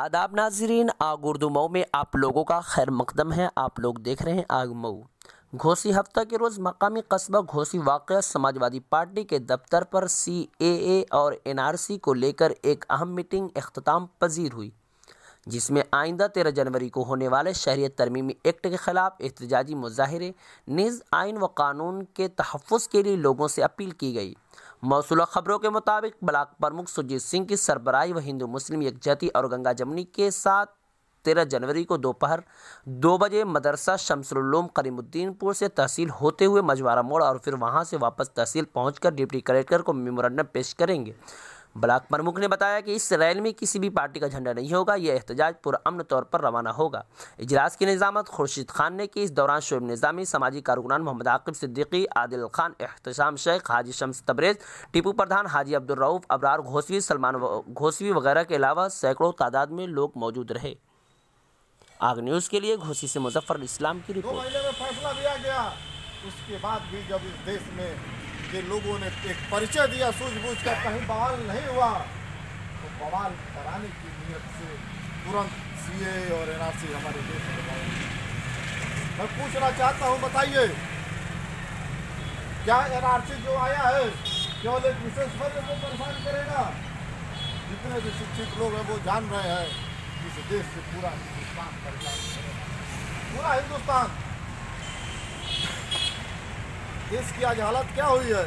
आदाब नाजरीन, आग उर्दू मऊ में आप लोगों का खैर मकदम है। आप लोग देख रहे हैं आग मऊ। घोसी हफ्ता के रोज़ मकामी कस्बा घोसी वाक़या समाजवादी पार्टी के दफ्तर पर CAA और NRC को लेकर एक अहम मीटिंग इख्तिताम पजीर हुई, जिसमें आइंदा 13 जनवरी को होने वाले शहरियत तरमीमी एक्ट के ख़िलाफ़ एहतजाजी मुजाहरे निज़ आइन व कानून के तहफ़्फ़ुज़ के लिए लोगों से अपील की गई। मौसूला खबरों के मुताबिक ब्लॉक प्रमुख सुजीत सिंह की सरबराही व हिंदू मुस्लिम यकजहती और गंगा जमनी के साथ 13 जनवरी को दोपहर 2 बजे मदरसा शमसुल-उलूम करीमुद्दीनपुर से तहसील होते हुए मजवारा मोड़ और फिर वहां से वापस तहसील पहुंचकर डिप्टी कलेक्टर को मेमोरेंडम पेश करेंगे। ब्लॉक प्रमुख ने बताया कि इस रैली में किसी भी पार्टी का झंडा नहीं होगा। यह एहतजाज पुरअमन तौर पर रवाना होगा। इजलास की निज़ामत खुर्शीद खान ने की। इस दौरान शोएब निज़ामी, समाजी कारकुनान मोहम्मद आकिब सिद्दीकी, आदिल खान, एहतशाम शेख, हाजी शम्स तबरेज़, टीपू प्रधान, हाजी अब्दुल रऊफ, अबरार घोसवी, सलमान घोसवी वगैरह के अलावा सैकड़ों तादाद में लोग मौजूद रहे। आग न्यूज़ के लिए घोसी से मुजफ्फर इस्लाम की रिपोर्ट। 2 महीने में फैसला लिया गया, उसके बाद भी जब इस देश में के लोगों ने एक परिचय दिया सूझबूझ कर, कहीं बवाल नहीं हुआ, तो बवाल कराने की नीयत से तुरंत CAA और NRC हमारे देश में लगाए। मैं पूछना चाहता हूँ, बताइए क्या NRC जो आया है केवल एक विशेष वर्ग को परेशान करेगा? जितने भी शिक्षित लोग हैं वो जान रहे हैं इस देश से पूरा हिंदुस्तान परेशान करेगा, पूरा हिंदुस्तान। देश की आज हालत क्या हुई है?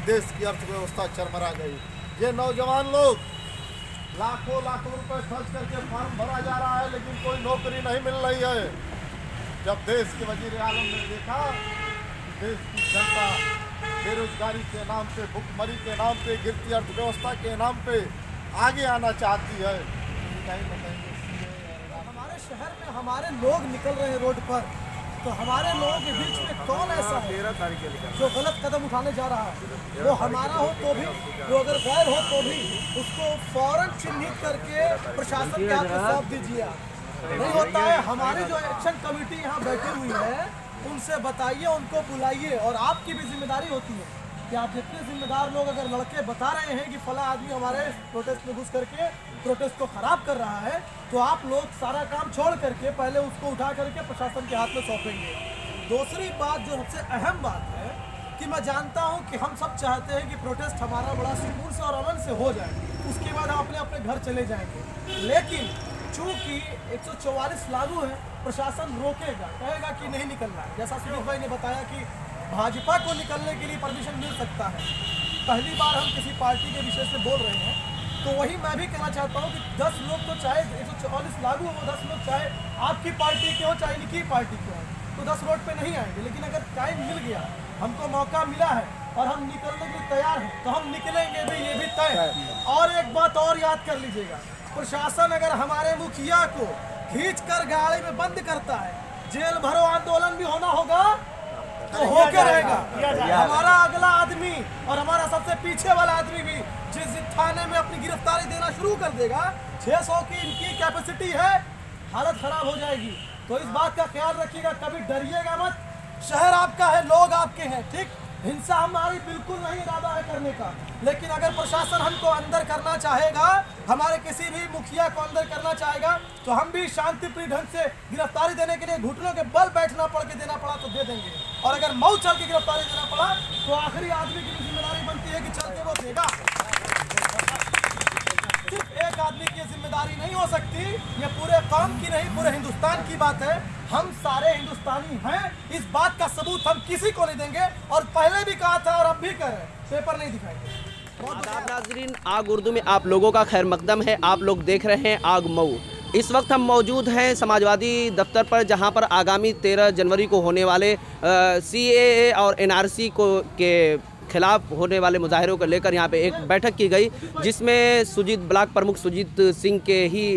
देश की अर्थव्यवस्था चरमरा गई। ये नौजवान लोग लाखों लाखों रुपए खर्च करके फॉर्म भरा जा रहा है, लेकिन कोई नौकरी नहीं मिल रही है। जब देश के वजीर आलम ने देखा कि देश की जनता बेरोजगारी के नाम पे, भुखमरी के नाम पे, गिरती अर्थव्यवस्था के नाम पे आगे आना चाहती है, हमारे शहर में हमारे लोग निकल रहे हैं रोड पर, तो हमारे लोगों के बीच में कौन ऐसा है जो गलत कदम उठाने जा रहा है? वो हमारा हो तो भी, वो अगर गैर हो तो भी उसको फौरन चिन्हित करके प्रशासन के हाथ में सौंप दीजिए। नहीं होता है। हमारी जो एक्शन कमेटी यहाँ बैठी हुई है उनसे बताइए, उनको बुलाइए, और आपकी भी जिम्मेदारी होती है कि आप जितने जिम्मेदार लोग अगर लड़के बता रहे हैं कि फला आदमी हमारे प्रोटेस्ट में घुस करके प्रोटेस्ट को खराब कर रहा है, तो आप लोग सारा काम छोड़ करके पहले उसको उठा करके प्रशासन के हाथ में सौंपेंगे। दूसरी बात जो सबसे अहम बात है कि मैं जानता हूं कि हम सब चाहते हैं कि प्रोटेस्ट हमारा बड़ा सुकून से और अमन से हो जाए, उसके बाद हम अपने अपने घर चले जाएंगे। लेकिन चूँकि 144 लागू है, प्रशासन रोकेगा, कहेगा कि नहीं निकलना है। जैसा सुनील भाई ने बताया कि भाजपा को निकलने के लिए परमिशन मिल सकता है। पहली बार हम किसी पार्टी के विषय से बोल रहे हैं, तो वही मैं भी कहना चाहता हूँ कि 10 लोग तो चाहे 144 लागू हो, 10 लोग चाहे आपकी पार्टी के हो चाहे इनकी पार्टी के हो, तो 10 रोड पे नहीं आएंगे। लेकिन अगर टाइम मिल गया, हमको मौका मिला है और हम निकलने के लिए तैयार हैं, तो हम निकलेंगे भी, ये भी तय। और एक बात और याद कर लीजिएगा, प्रशासन अगर हमारे मुखिया को खींच कर गाड़ी में बंद करता है, जेल भरो आंदोलन भी होना होगा तो होकर रहेगा। हमारा अगला आदमी और हमारा सबसे पीछे वाला आदमी भी जिस थाने में अपनी गिरफ्तारी देना शुरू कर देगा, 600 की इनकी कैपेसिटी है, हालत खराब हो जाएगी। तो इस बात का ख्याल रखिएगा, कभी डरिएगा मत। शहर आपका है, लोग आपके हैं, ठीक। हिंसा हमारी बिल्कुल नहीं इरादा है करने का, लेकिन अगर प्रशासन हमको अंदर करना चाहेगा, हमारे किसी भी मुखिया को अंदर करना चाहेगा, तो हम भी शांतिप्रिय ढंग से गिरफ्तारी देने के लिए घुटनों के बल बैठना पड़ के देना पड़ा तो दे देंगे, और अगर मऊ चल के गिरफ्तारी देना पड़ा तो आखिरी आदमी की भी जिम्मेदारी बनती है कि चल के वो देगा। सिर्फ एक आदमी की जिम्मेदारी नहीं हो सकती, ये पूरे कौम की नहीं, पूरे हिंदुस्तान की बात है। हम सारे हिंदुस्तानी हैं, इस बात का सबूत हम किसी को नहीं देंगे, और पहले भी कहा था और अब भी कह रहे हैं, पेपर नहीं दिखाएंगे। आदाब नाजरीन, आग उर्दू में आप लोगों का खैर मकदम है। आप लोग देख रहे हैं आग मऊ। इस वक्त हम मौजूद हैं समाजवादी दफ्तर पर, जहां पर आगामी 13 जनवरी को होने वाले CAA और NRC के खिलाफ होने वाले मुजाहरों को लेकर यहाँ पे एक बैठक की गई, जिसमें ब्लॉक प्रमुख सुजीत सिंह के ही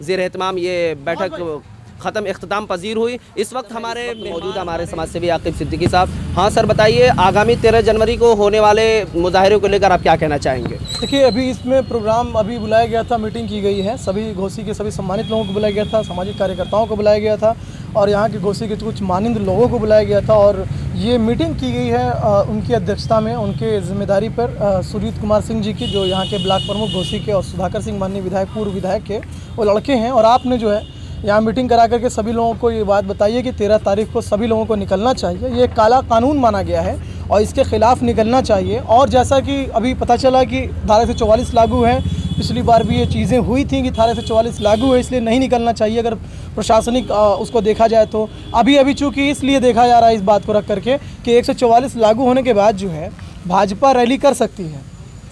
ज़ेर एहतमाम ये बैठक ख़त्म इख्तिताम पजीर हुई। इस वक्त हमारे मौजूद हमारे समाज सेवी आकिब सिद्दीकी साहब। हाँ सर, बताइए, आगामी 13 जनवरी को होने वाले मुजाहरों को लेकर आप क्या कहना चाहेंगे? देखिए, अभी इसमें प्रोग्राम अभी बुलाया गया था, मीटिंग की गई है, सभी घोसी के सभी सम्मानित लोगों को बुलाया गया था, सामाजिक कार्यकर्ताओं को बुलाया गया था, और यहाँ के घोसी के कुछ मानिंद लोगों को बुलाया गया था, और ये मीटिंग की गई है उनकी अध्यक्षता में, उनके जिम्मेदारी पर सुजीत कुमार सिंह जी की, जो यहाँ के ब्लॉक प्रमुख घोसी के, और सुधाकर सिंह माननीय विधायक, पूर्व विधायक के वो लड़के हैं। और आपने जो है यहाँ मीटिंग करा करके सभी लोगों को ये बात बताइए कि 13 तारीख को सभी लोगों को निकलना चाहिए। ये काला कानून माना गया है और इसके खिलाफ़ निकलना चाहिए। और जैसा कि अभी पता चला कि धारा 144 लागू है, पिछली बार भी ये चीज़ें हुई थी कि धारा 144 लागू है, इसलिए नहीं निकलना चाहिए अगर प्रशासनिक उसको देखा जाए तो। अभी चूँकि इसलिए देखा जा रहा है इस बात को रख करके कि 144 लागू होने के बाद जो है भाजपा रैली कर सकती है,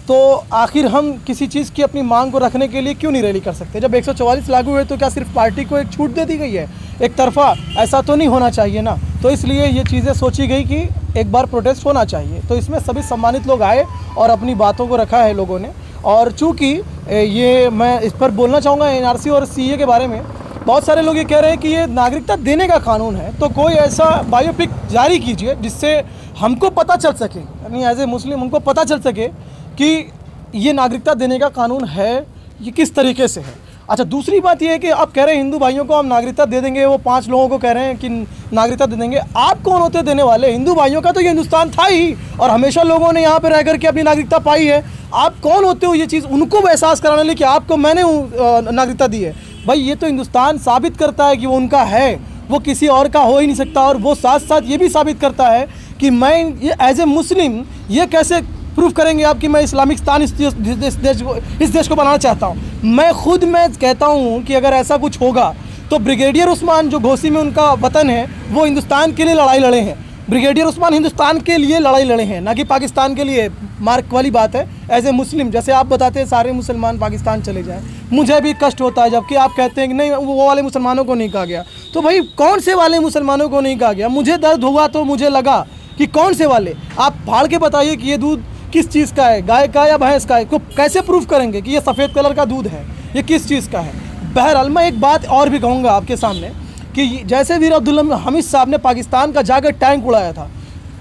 तो आखिर हम किसी चीज़ की अपनी मांग को रखने के लिए क्यों नहीं रैली कर सकते? जब 144 लागू है तो क्या सिर्फ पार्टी को एक छूट दे दी गई है एक तरफा? ऐसा तो नहीं होना चाहिए ना। तो इसलिए ये चीज़ें सोची गई कि एक बार प्रोटेस्ट होना चाहिए। तो इसमें सभी सम्मानित लोग आए और अपनी बातों को रखा है लोगों ने। और चूँकि ये मैं इस पर बोलना चाहूँगा NRC और CA के बारे में, बहुत सारे लोग ये कह रहे हैं कि ये नागरिकता देने का कानून है, तो कोई ऐसा बायोपिक जारी कीजिए जिससे हमको पता चल सके, यानी एज ए मुस्लिम हमको पता चल सके कि ये नागरिकता देने का कानून है, ये किस तरीके से है। अच्छा, दूसरी बात ये है कि आप कह रहे हैं हिंदू भाइयों को हम नागरिकता दे देंगे, वो 5 लोगों को कह रहे हैं कि नागरिकता दे देंगे। आप कौन होते देने वाले? हिंदू भाइयों का तो ये हिंदुस्तान था ही और हमेशा लोगों ने यहाँ पर रह करके अपनी नागरिकता पाई है। आप कौन होते हो ये चीज़ उनको एहसास कराने लिए कि आपको मैंने नागरिकता दी है? भाई ये तो हिंदुस्तान साबित करता है कि वो उनका है, वो किसी और का हो ही नहीं सकता। और वो साथ साथ ये भी साबित करता है कि मैं ये एज ए मुस्लिम ये कैसे प्रूफ करेंगे आप कि मैं इस्लामिक स्तान इस देश को बनाना चाहता हूँ। मैं कहता हूँ कि अगर ऐसा कुछ होगा तो ब्रिगेडियर उस्मान जो घोसी में उनका वतन है, वो हिंदुस्तान के लिए लड़ाई लड़े हैं। ब्रिगेडियर उस्मान हिंदुस्तान के लिए लड़ाई लड़े हैं, ना कि पाकिस्तान के लिए। मार्क वाली बात है। एज ए मुस्लिम, जैसे आप बताते हैं सारे मुसलमान पाकिस्तान चले जाएं, मुझे भी कष्ट होता है, जबकि आप कहते हैं कि नहीं वो वाले मुसलमानों को नहीं कहा गया। तो भाई कौन से वाले मुसलमानों को नहीं कहा गया? मुझे दर्द हुआ तो मुझे लगा कि कौन से वाले। आप फाड़ के बताइए कि ये दूध किस चीज़ का है, गाय का या भैंस का है? को कैसे प्रूफ करेंगे कि ये सफ़ेद कलर का दूध है, ये किस चीज़ का है? बहरहाल मैं एक बात और भी कहूँगा आपके सामने कि जैसे वीर अब्दुल हमीद साहब ने पाकिस्तान का जाकर टैंक उड़ाया था,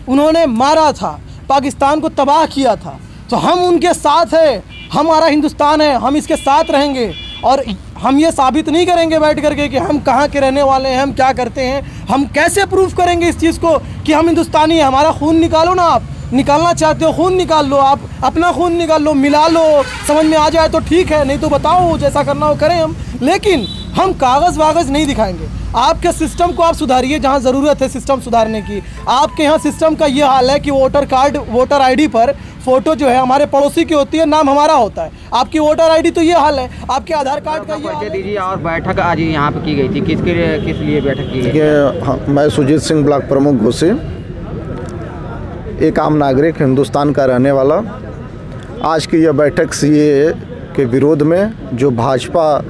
उन्होंने मारा था, पाकिस्तान को तबाह किया था, तो हम उनके साथ हैं। हमारा हिंदुस्तान है, हम इसके साथ रहेंगे। और हम ये साबित नहीं करेंगे बैठ करके कि हम कहाँ के रहने वाले हैं, हम क्या करते हैं। हम कैसे प्रूफ करेंगे इस चीज़ को कि हम हिंदुस्तानी हैं? हमारा खून निकालो ना। आप निकालना चाहते हो खून निकाल लो, आप अपना खून निकाल लो, मिला लो, समझ में आ जाए तो ठीक है, नहीं तो बताओ जैसा करना हो करें हम। लेकिन हम कागज़ वागज़ नहीं दिखाएंगे। आपके सिस्टम को आप सुधारिए जहाँ ज़रूरत है सिस्टम सुधारने की। आपके यहाँ सिस्टम का ये हाल है कि वोटर कार्ड, वोटर ID पर फ़ोटो जो है हमारे पड़ोसी की होती है, नाम हमारा होता है। आपकी वोटर ID तो ये हाल है, आपके आधार कार्ड का ये हाल है। दीजिए। और बैठक आज यहाँ पे की गई थी, किस लिए बैठक की गई? हाँ, मैं सुजीत सिंह ब्लॉक प्रमुख घोसी, एक आम नागरिक, हिंदुस्तान का रहने वाला। आज की यह बैठक CAA के विरोध में, जो भाजपा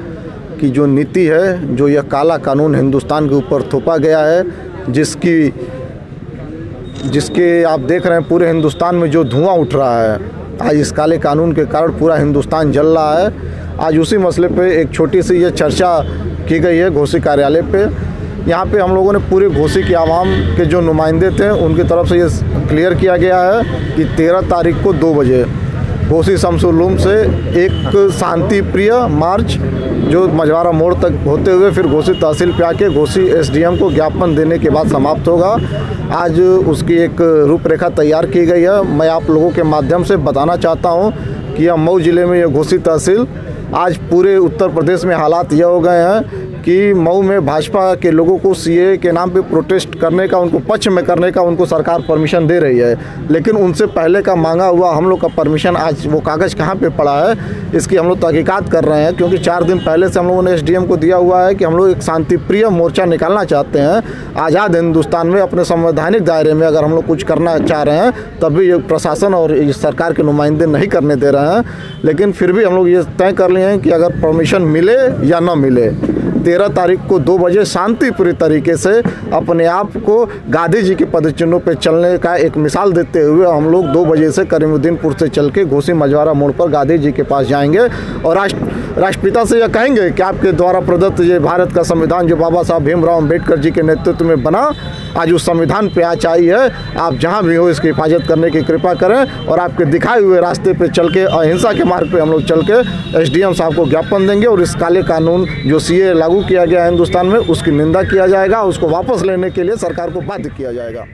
की जो नीति है, जो यह काला कानून हिंदुस्तान के ऊपर थोपा गया है, जिसके आप देख रहे हैं पूरे हिंदुस्तान में जो धुआं उठ रहा है, आज इस काले कानून के कारण पूरा हिंदुस्तान जल रहा है। आज उसी मसले पे एक छोटी सी ये चर्चा की गई है घोसी कार्यालय पे। यहाँ पे हम लोगों ने पूरे घोसी की आवाम के जो नुमाइंदे थे उनकी तरफ से ये क्लियर किया गया है कि 13 तारीख को 2 बजे घोसी शमसुलूम से एक शांति प्रिय मार्च जो मझवारा मोड़ तक होते हुए फिर घोसी तहसील पे आके घोसी SDM को ज्ञापन देने के बाद समाप्त होगा। आज उसकी एक रूपरेखा तैयार की गई है। मैं आप लोगों के माध्यम से बताना चाहता हूँ कि यह मऊ ज़िले में यह घोसी तहसील, आज पूरे उत्तर प्रदेश में हालात यह हो गए हैं कि मऊ में भाजपा के लोगों को CAA के नाम पे प्रोटेस्ट करने का, उनको पक्ष में करने का उनको सरकार परमिशन दे रही है, लेकिन उनसे पहले का मांगा हुआ हम लोग का परमिशन आज वो कागज़ कहाँ पे पड़ा है, इसकी हम लोग तहकीकात कर रहे हैं। क्योंकि 4 दिन पहले से हम लोगों ने SDM को दिया हुआ है कि हम लोग एक शांति प्रिय मोर्चा निकालना चाहते हैं आज़ाद हिंदुस्तान में। अपने संवैधानिक दायरे में अगर हम लोग कुछ करना चाह रहे हैं तब भी ये प्रशासन और इस सरकार के नुमाइंदे नहीं करने दे रहे हैं। लेकिन फिर भी हम लोग ये तय कर लिए हैं कि अगर परमिशन मिले या न मिले, 13 तारीख को 2 बजे शांतिपूर्ण तरीके से अपने आप को गांधी जी के पदचिन्हों पर चलने का एक मिसाल देते हुए हम लोग 2 बजे से करीमुद्दीनपुर से चल के घोसी मझवारा मोड़ पर गांधी जी के पास जाएंगे और राष्ट्रपिता से यह कहेंगे कि आपके द्वारा प्रदत्त ये भारत का संविधान जो बाबा साहब भीमराव अम्बेडकर जी के नेतृत्व में बना, आज उस संविधान पे आज आई है। आप जहाँ भी हो इसकी हिफाजत करने की कृपा करें और आपके दिखाए हुए रास्ते पे चल के अहिंसा के मार्ग पे हम लोग चल के SDM साहब को ज्ञापन देंगे और इस काले कानून जो CAA लागू किया गया है हिंदुस्तान में, उसकी निंदा किया जाएगा, उसको वापस लेने के लिए सरकार को बाध्य किया जाएगा।